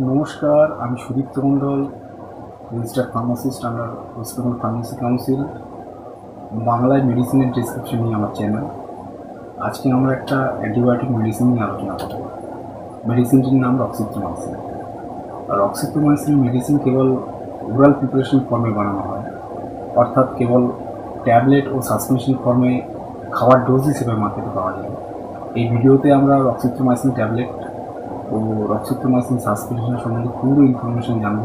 নমস্কার, আমি Sudipta Mondal, registered pharmacist under West Bengal pharmacy council. বাংলায় মেডিসিনের ডেসক্রিপশন নিয়ে আমার চ্যানেল। আজকে আমরা একটা অ্যান্টিবায়োটিক মেডিসিন নিয়ে আলোচনা করব। মেডিসিনটির নাম রক্সিথ্রোমাইসিন। আর রক্সিথ্রোমাইসিন মেডিসিন কেবল ওরাল প্রিপারেশন ফর্মে বানানো হয়, অর্থাৎ কেবল ট্যাবলেট ও সাসপেনশন ফর্মে খাওয়ার ডোজ হিসেবে মার্কেটে পাওয়া যায়। এই ভিডিওতে আমরা রক্সিথ্রোমাইসিন ট্যাবলেট ও রক্সিথ্রোমাইসিন সাসপেনশন সম্বন্ধে পুরো ইনফরমেশন জানব,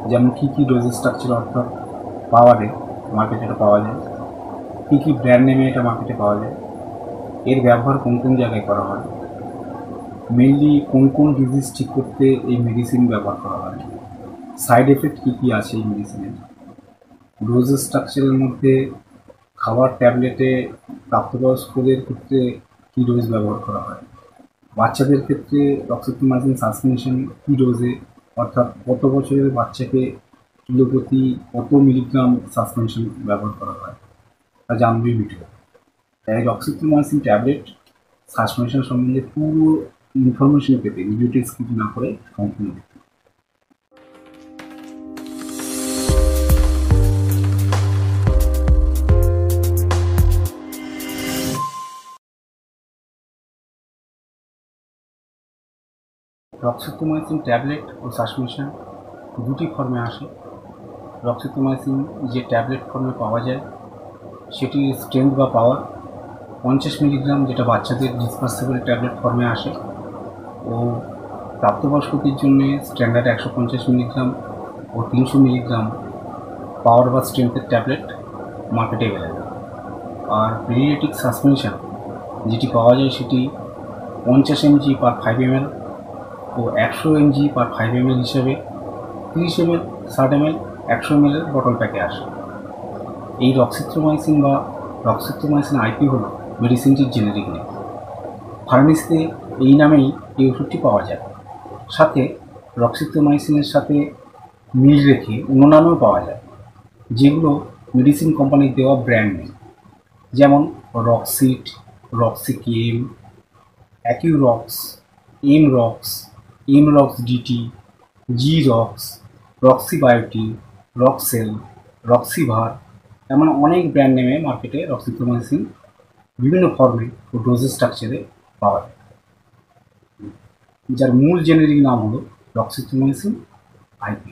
যেমন কী কী ডোজেস স্ট্রাকচার অর্থাৎ পাওয়ারে মার্কেটে এটা পাওয়া যায়, কী কী ব্র্যান্ড নেমে এটা মার্কেটে পাওয়া যায়, এর ব্যবহার কোন কোন জায়গায় করা হয়, মেনলি কোন কোন ডিজিজ ঠিক করতে এই মেডিসিন ব্যবহার করা হয়, সাইড এফেক্ট কী কী আছে এই মেডিসিনের, ডোজেস স্ট্রাকচারের মধ্যে খাবার ট্যাবলেটে প্রাপ্তবয়স্কদের ক্ষেত্রে কী ডোজ ব্যবহার করা হয়, বাচ্চাদের ক্ষেত্রে রক্সিথ্রোমাইসিন সাসপেনশন কী ডোজে, অর্থাৎ কত বছরের বাচ্চাকে কিলো প্রতি কত মিলিগ্রাম সাসপেনশন ব্যবহার করা হয় তা জানবে ভিডিও। তাই রক্সিথ্রোমাইসিন ট্যাবলেট সাসপেনশন সম্বন্ধে পুরো ইনফরমেশন পেতে ভিডিওটি স্কিপ না করে সম্পূর্ণ দেখুন। রক্সিথ্রোমাইসিন ট্যাবলেট ও সাসপেনশন দুটি ফর্মে আসে। রক্সিথ্রোমাইসিন যে ট্যাবলেট ফর্মে পাওয়া যায় সেটির স্ট্রেংথ বা পাওয়ার 50 মিলিগ্রাম, যেটা বাচ্চাদের ডিসপার্সেবল ট্যাবলেট ফর্মে আসে, ও প্রাপ্তবয়স্কদের জন্য স্ট্যান্ডার্ড 150 মিলিগ্রাম ও 300 মিলিগ্রাম পাওয়ার বা স্ট্রেংথের ট্যাবলেট মার্কেটে অ্যাভেলেবেল। আর পিডিয়াট্রিক সাসপেনশন যেটি পাওয়া যায় সেটি 50 mg পার 5 ml ও 100 mg পার 5 ml হিসেবে 30 ml, 60 ml, 100 ml এর বটল প্যাকে আসে। এই রক্সিথ্রোমাইসিন বা রক্সিথ্রোমাইসিন আইপি হল মেডিসিনটির জেনেরিক নেম। ফার্মেসিতে এই নামেই এই ওষুধটি পাওয়া যায়। সাথে রক্সিথ্রোমাইসিনের সাথে মিল রেখে অন্য নামেও পাওয়া যায়, যেগুলো মেডিসিন কোম্পানির দেওয়া ব্র্যান্ড নেম, যেমন রক্সিট, রক্সিকেম, অ্যাকিউরক্স, এমরক্স, এমরক্স ডিটি, জিরক্স, রক্সিবায়োটিন, রক্সেল, রক্সিভার, এমন অনেক ব্র্যান্ড নেমে মার্কেটে রক্সিথ্রোমাইসিন বিভিন্ন ফর্মে ও ডোজেস স্ট্রাকচারে পাওয়া যায়, যার মূল জেনেরিক নাম হলো রক্সিথ্রোমাইসিন আইপি।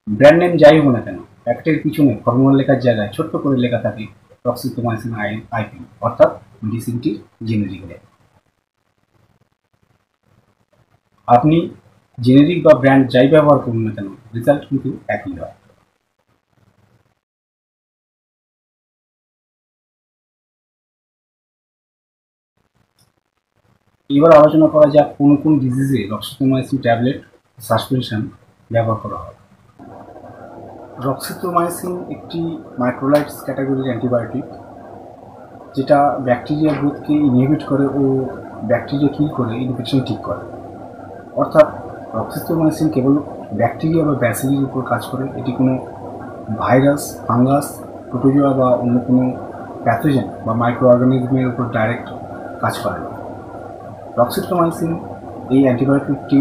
ব্র্যান্ড নেম যাই হোক না কেন, প্যাকেটের পিছনে ফর্মুলা লেখার জায়গায় ছোট্ট করে লেখা থাকে রক্সিথ্রোমাইসিন আইপি, অর্থাৎ মেডিসিনটির জেনেরিক নেম। আপনি জেনেরিক বা ব্র্যান্ড যাই ব্যবহার করুন না কেন, রেজাল্ট কিন্তু একই হয়। এবার আলোচনা করা যাক কোন কোন ডিজিজে রক্সিথ্রোমাইসিন ট্যাবলেট সাসপেনশন ব্যবহার করা হয়। রক্সিথ্রোমাইসিন একটি মাইক্রোলাইটস ক্যাটাগরির অ্যান্টিবায়োটিক, যেটা ব্যাকটেরিয়া গ্রোথকে ইনহিবিট করে ও ব্যাকটেরিয়া কিল করে ইনফেকশন ঠিক করে। অর্থাৎ রক্সিথ্রোমাইসিন কেবল ব্যাকটেরিয়া বা ব্যাসিলির উপর কাজ করে, এটি কোনো ভাইরাস, ফাঙ্গাস, প্রোটোজোয়া বা অন্য কোনো প্যাথোজেন বা মাইক্রো অর্গানিজমের উপর ডাইরেক্ট কাজ করে না। রক্সিথ্রোমাইসিন এই অ্যান্টিবায়োটিকটি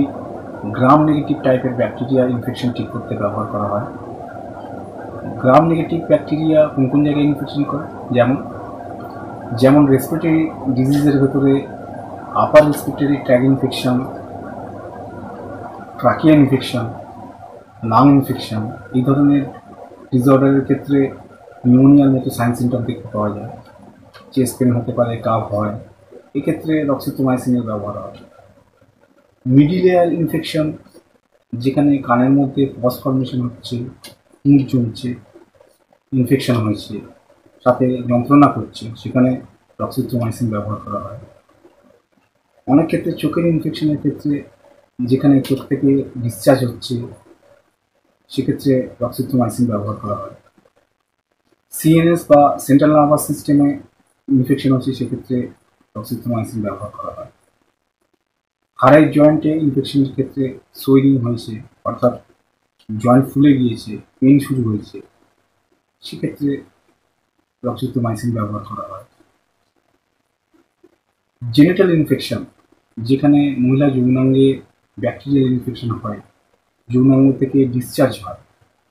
গ্রাম নেগেটিভ টাইপের ব্যাকটেরিয়া ইনফেকশন ঠিক করতে ব্যবহার করা হয়। গ্রাম নেগেটিভ ব্যাকটেরিয়া কোন কোন জায়গায় ইনফেকশন করে, যেমন রেসপিরেটরি ডিজিজের ভেতরে upper respiratory track infection, trachea infection, lung infection, এই ধরনের ডিসঅর্ডারের ক্ষেত্রে নিউমোনিয়ার মতো সাইন সিমটম দেখতে পাওয়া যায়। চেস্ট পেন হতে পারে, কাফ হয়, এক্ষেত্রে রক্সিথ্রোমাইসিনের ব্যবহার হয়। মিডল এয়ার ইনফেকশন, যেখানে কানের মধ্যে পস ফর্মেশন হচ্ছে, মুখ জমছে, ইনফেকশন হয়েছে, সাথে যন্ত্রণা করছে, সেখানে রক্সিথ্রোমাইসিন ব্যবহার করা হয়। অনেক ক্ষেত্রে চোখের ইনফেকশনের ক্ষেত্রে, যেখানে চোখ থেকে ডিসচার্জ হচ্ছে, সেক্ষেত্রে রক্সিথ্রোমাইসিন ব্যবহার করা হয়। সিএনএস বা সেন্ট্রাল নার্ভাস সিস্টেমে ইনফেকশন হচ্ছে, সেক্ষেত্রে রক্সিথ্রোমাইসিন ব্যবহার করা হয়। হাড়ের জয়েন্টে ইনফেকশনের ক্ষেত্রে সোয়েলিং হয়েছে, অর্থাৎ জয়েন্ট ফুলে গিয়েছে, পেন শুরু হয়েছে, সেক্ষেত্রে রক্সিথ্রোমাইসিন ব্যবহার করা হয়। জেনিটাল ইনফেকশন, যেখানে মহিলা যৌনাঙ্গে ব্যাকটেরিয়াল ইনফেকশন হয়, যৌনাঙ্গ থেকে ডিসচার্জ হয়,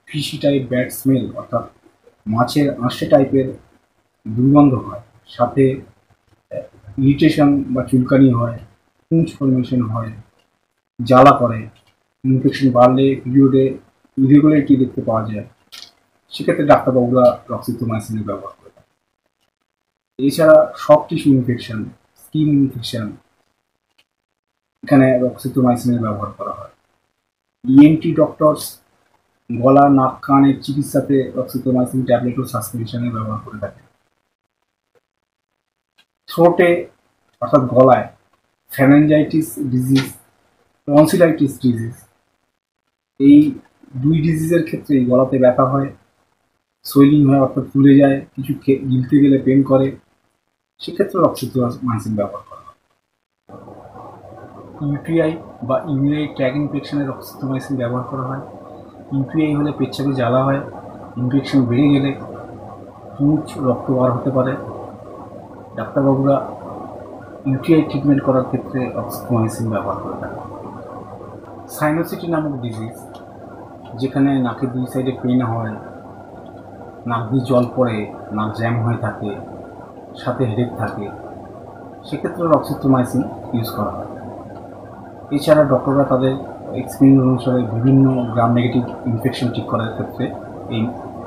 ফিশি টাইপ ব্যাড স্মেল অর্থাৎ মাছের আঁশে টাইপের দুর্গন্ধ হয়, সাথে ইরিটেশন বা চুলকানি হয়, পুঁজ ফর্মেশন হয়, জ্বালা করে, ইনফেকশন বাড়লে পিরিয়ডে ইরেগুলারিটি দেখতে পাওয়া যায়, সেক্ষেত্রে ডাক্তারবাবুরা রক্সিথ্রোমাইসিনের ব্যবহার করে। এছাড়া soft tissue infection, skin infection, এখানে রক্সিথ্রোমাইসিনের ব্যবহার করা হয়। ইএনটি ডক্টরস গলা, নাক, কানের চিকিৎসাতে রক্সিথ্রোমাইসিন ট্যাবলেট ও সাসপেনশনের ব্যবহার করে থাকে। থ্রোটে অর্থাৎ গলায় ফ্যারেঞ্জাইটিস ডিজিজ, টনসিলাইটিস ডিজিজ, এই দুই ডিজিজের ক্ষেত্রে গলাতে ব্যথা হয়, সোয়েলিং হয় অর্থাৎ ফুলে যায়, কিছু গিলতে গেলে পেন করে, সেক্ষেত্রে রক্সিথ্রোমাইসিন ব্যবহার করা হয়। ইউটিআই বা ইউরিনারি ট্র্যাক ইনফেকশনের রক্সিথ্রোমাইসিন ব্যবহার করা হয়। ইউটিআই হলে পেচ্ছাপে জ্বালা হয়, ইনফেকশন বেড়ে গেলে পুঁজ, রক্ত বার হতে পারে। ডাক্তারবাবুরা ইউটিআই ট্রিটমেন্ট করার ক্ষেত্রে রক্সিথ্রোমাইসিন ব্যবহার করে থাকে। সাইনোসিটি নামক ডিজিজ, যেখানে নাকের দুই সাইডে পেন হয়, নাক দিয়ে জল পড়ে, নাক জ্যাম হয়ে থাকে, সাথে হেডেক থাকে, সেক্ষেত্রে রক্সিথ্রোমাইসিন ইউজ করা হয়। এছাড়া ডক্টররা তাদের এক্সপিরিয়েন্স অনুসারে বিভিন্ন গ্রাম নেগেটিভ ইনফেকশন ঠিক করার ক্ষেত্রে এই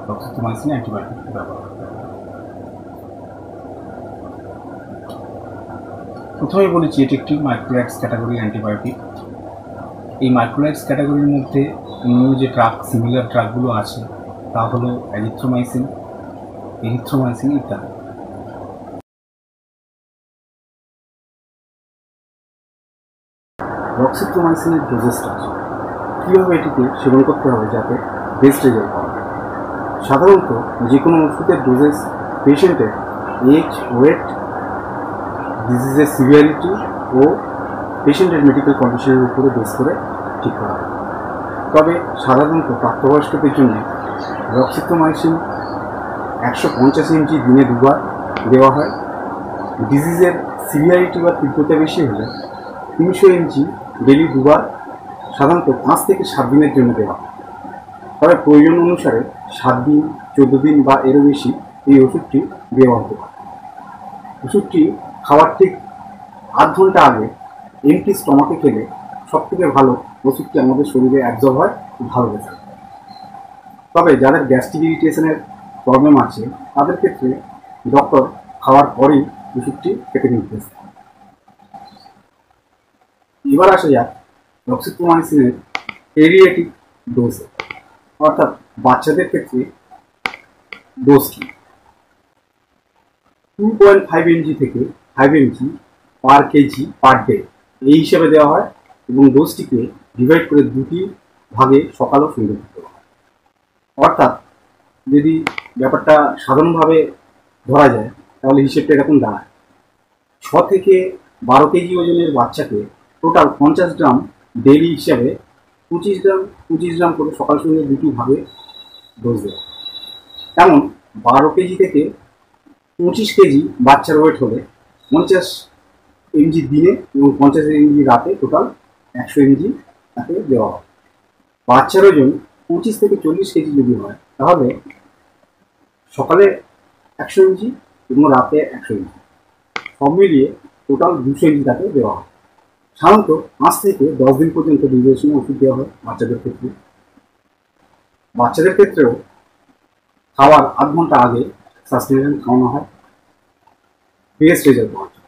রক্সিথ্রোমাইসিন অ্যান্টিবায়োটিক ব্যবহার করে। প্রথমেই বলেছি এটি একটি মাইক্রোলাইটস ক্যাটাগরির অ্যান্টিবায়োটিক। এই মাইক্রোলাইটস ক্যাটাগরির মধ্যে অন্য যে ড্রাগ, সিমিলার ড্রাগগুলো আছে তা হলো অ্যাজিথ্রোমাইসিন, এরিথ্রোমাইসিন ইত্যাদি। রক্সিথ্রোমাইসিনের ডোজেসটা কীভাবে এটিকে সেবন করতে হবে যাতে বেস্ট রেজাল্ট পাওয়া যায়। সাধারণত যে কোনো ওষুধের ডোজেস পেশেন্টের এজ, ওয়েট, ডিজিজের সিভিয়ারিটি ও পেশেন্টের মেডিকেল কন্ডিশনের উপরে বেস করে ঠিক করা হয়। তবে সাধারণত প্রাপ্তবয়স্কদের জন্য রক্সিথ্রোমাইসিন 150 mg দিনে 2 বার দেওয়া হয়। ডিজিজের সিভিয়ারিটি বা তীব্রতা বেশি হলে 300 mg ডেলি 2 বার সাধারণত 5 থেকে 7 দিনের জন্য দেওয়া হয়। তবে প্রয়োজন অনুসারে 7 দিন, 14 দিন বা এরও বেশি এই ওষুধটি দেওয়া হতে পারে। ওষুধটি খাওয়ার ঠিক 8 ঘন্টা আগে এমটি স্টমাকে খেলে সবথেকে ভালো ওষুধটি আমাদের শরীরে অ্যাবজর্ব হয়, ভালো রেজাল্ট। তবে যাদের গ্যাস্ট্রিক ইরিটেশনের প্রবলেম আছে তাদের ক্ষেত্রে ডক্টর খাওয়ার পরেই ওষুধটি খেতে নির্দেশ দেয়। এবার আসা যাক রক্সিথ্রোমাইসিনের পেডিয়াট্রিক ডোজে, অর্থাৎ বাচ্চাদের ক্ষেত্রে ডোজ কি। 2.5 mg থেকে 5 mg পার কেজি পার ডে এই হিসেবে দেওয়া হয় এবং ডোজটিকে ডিভাইড করে দুটি ভাগে সকাল ও সন্ধ্যে দিতে হয়। অর্থাৎ যদি ব্যাপারটা সাধারণভাবে ধরা যায় তাহলে হিসেবটা এরকম দাঁড়ায়, 6 থেকে 12 কেজি ওজনের বাচ্চাকে টোটাল 50 গ্রাম ডেইলি হিসাবে 25 গ্রাম করে সকাল সন্ধ্যে দুটি ভাগে ডোজ দেওয়া। তেমন 12 কেজি থেকে 25 কেজি বাচ্চার ওয়েট হলে 50 mg দিনে এবং 50 mg রাতে, টোটাল 100 mg তাকে দেওয়া হয়। বাচ্চার ওজন 25 থেকে 40 কেজি যদি হয় তাহলে সকালে 100 mg এবং রাতে 100 mg, সব মিলিয়ে টোটাল 200 mg তাকে দেওয়া হয়। সাধারণত 5 থেকে 10 দিন পর্যন্ত ডিউরেশনে ওষুধ দেওয়া হয় বাচ্চাদের ক্ষেত্রে। বাচ্চাদের ক্ষেত্রেও খাওয়ার 8 ঘন্টা আগে সাসপেনশন খাওয়ানো হয় বেস্ট রেজাল্ট পাওয়ার জন্য।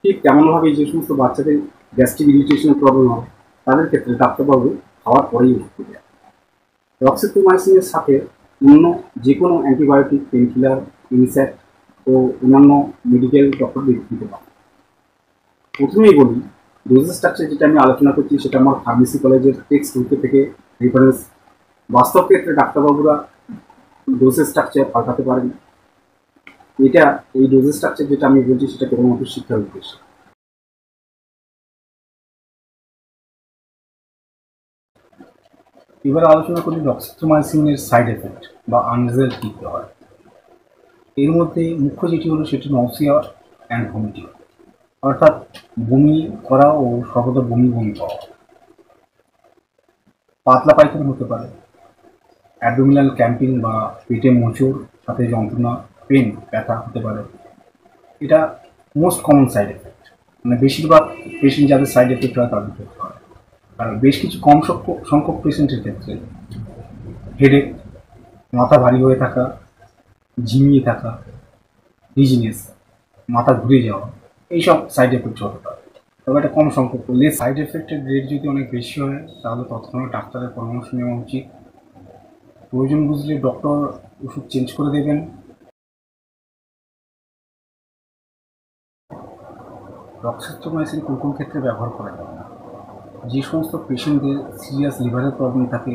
ঠিক তেমনভাবেই যে সমস্ত বাচ্চাদের গ্যাস্ট্রিক ইরিটেশনের প্রবলেম হয় তাদের ক্ষেত্রে ডাক্তারবাবু খাওয়ার পরেই ওষুধ দেয়। রক্সিথ্রোমাইসিনের সাথে অন্য যে কোনো অ্যান্টিবায়োটিক, পেনকিলার, ইনসেক্ট ও অন্যান্য মেডিকেল ডক্টরদের দিতে পারে। প্রথমেই বলি ডোজেস স্ট্রাকচার যেটা আমি আলোচনা করছি সেটা আমার ফার্মেসি কলেজের টেক্সট বুকে থেকে রেফারেন্স। বাস্তব ক্ষেত্রে ডাক্তারবাবুরা ডোজেস স্ট্রাকচার পাল্টাতে পারেন। এই ডোজেস স্ট্রাকচার যেটা আমি বলছি সেটা কেবলমাত্র শিক্ষার উদ্দেশ্যে। এবার আলোচনা করি রক্সিথ্রোমাইসিনের সাইড এফেক্ট বা আনরেজাল্ট কী হয়। এর মধ্যে মুখ্য যেটি হলো সেটি নসিয়া অ্যান্ড ভমিটিং, অর্থাৎ বমি করা ও সর্বদা বমি পাওয়া। পাতলা পায়খানা হতে পারে, অ্যাবডোমিনাল ক্যাম্পিং বা পেটে মোচড় সাথে যন্ত্রণা, পেন, ব্যথা হতে পারে। এটা মোস্ট কমন সাইড এফেক্ট, মানে বেশিরভাগ পেশেন্ট যাদের সাইড এফেক্ট হয় তাদের ক্ষেত্রে হয়। আর বেশ কিছু কম সংখ্যক পেশেন্টের ক্ষেত্রে হেডেক, মাথা ভারী হয়ে থাকা, ঝিমিয়ে থাকা, ডিজিনেস, মাথা ঘুরে যাওয়া, এইসব সাইড এফেক্ট হতে পারে। তবে এটা কম সংখ্যক করলে সাইড এফেক্টের রেট যদি অনেক বেশি হয় তাহলে তৎক্ষণাৎ ডাক্তারের পরামর্শ নেওয়া উচিত। প্রয়োজন বুঝলে ডক্টর ওষুধ চেঞ্জ করে দেবেন। ডক্সিস্ট্রোমাইসিন কোন কোন ক্ষেত্রে ব্যবহার করা যাবে না? যে সমস্ত পেশেন্টদের সিরিয়াস লিভারের প্রবলেম থাকে,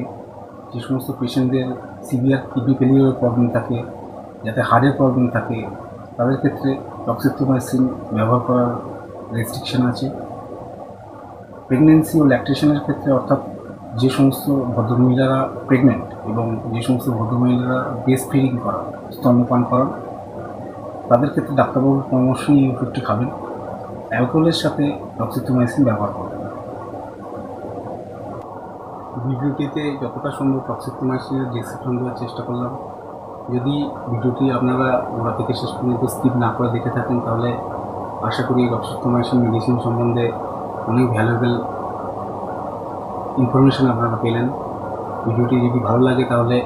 যে সমস্ত পেশেন্টদের সিভিয়ার কিডনি ফেলিওরের প্রবলেম থাকে, যাতে হার্টের প্রবলেম থাকে, তাদের ক্ষেত্রে ডক্সিস্ট্রোমাইসিন ব্যবহার করার রেস্ট্রিকশন আছে। প্রেগনেন্সি ও ল্যাকটেশনের ক্ষেত্রে, অর্থাৎ যে সমস্ত ভদ্রমহিলারা প্রেগনেন্ট এবং যে সমস্ত ভদ্রমহিলারা ব্রেস্ট ফিডিং করান, স্তন্যপান করান, তাদের ক্ষেত্রে ডাক্তারবাবুর পরামর্শ নিয়ে ওষুধটি খাবেন। অ্যালকোহলের সাথে ডক্সিস্ট্রোমাইসিন ব্যবহার করবেন না। ভিডিওটিতে যতটা সম্ভব ডক্সিস্ট্রোমাইসিনের ডেসক্রিপশন দেওয়ার চেষ্টা করলাম। যদি ভিডিওটি আপনারা গোড়া থেকে শেষ পর্যন্ত স্কিপ না করে দেখে থাকেন তাহলে আশা করি ডক্সিস্ট্রোমাইসিন মেডিসিন সম্বন্ধে অনেক ভ্যালুয়েবল ইনফরমেশন আপনারা পেলেন। ভিডিওটি যদি ভালো লাগে তাহলে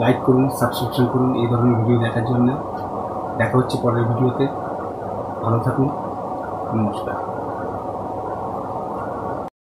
লাইক করুন, সাবস্ক্রিপশন করুন এই ধরনের ভিডিও দেখার জন্য। দেখা হচ্ছে পরের ভিডিওতে। ভালো থাকুন, নমস্কার।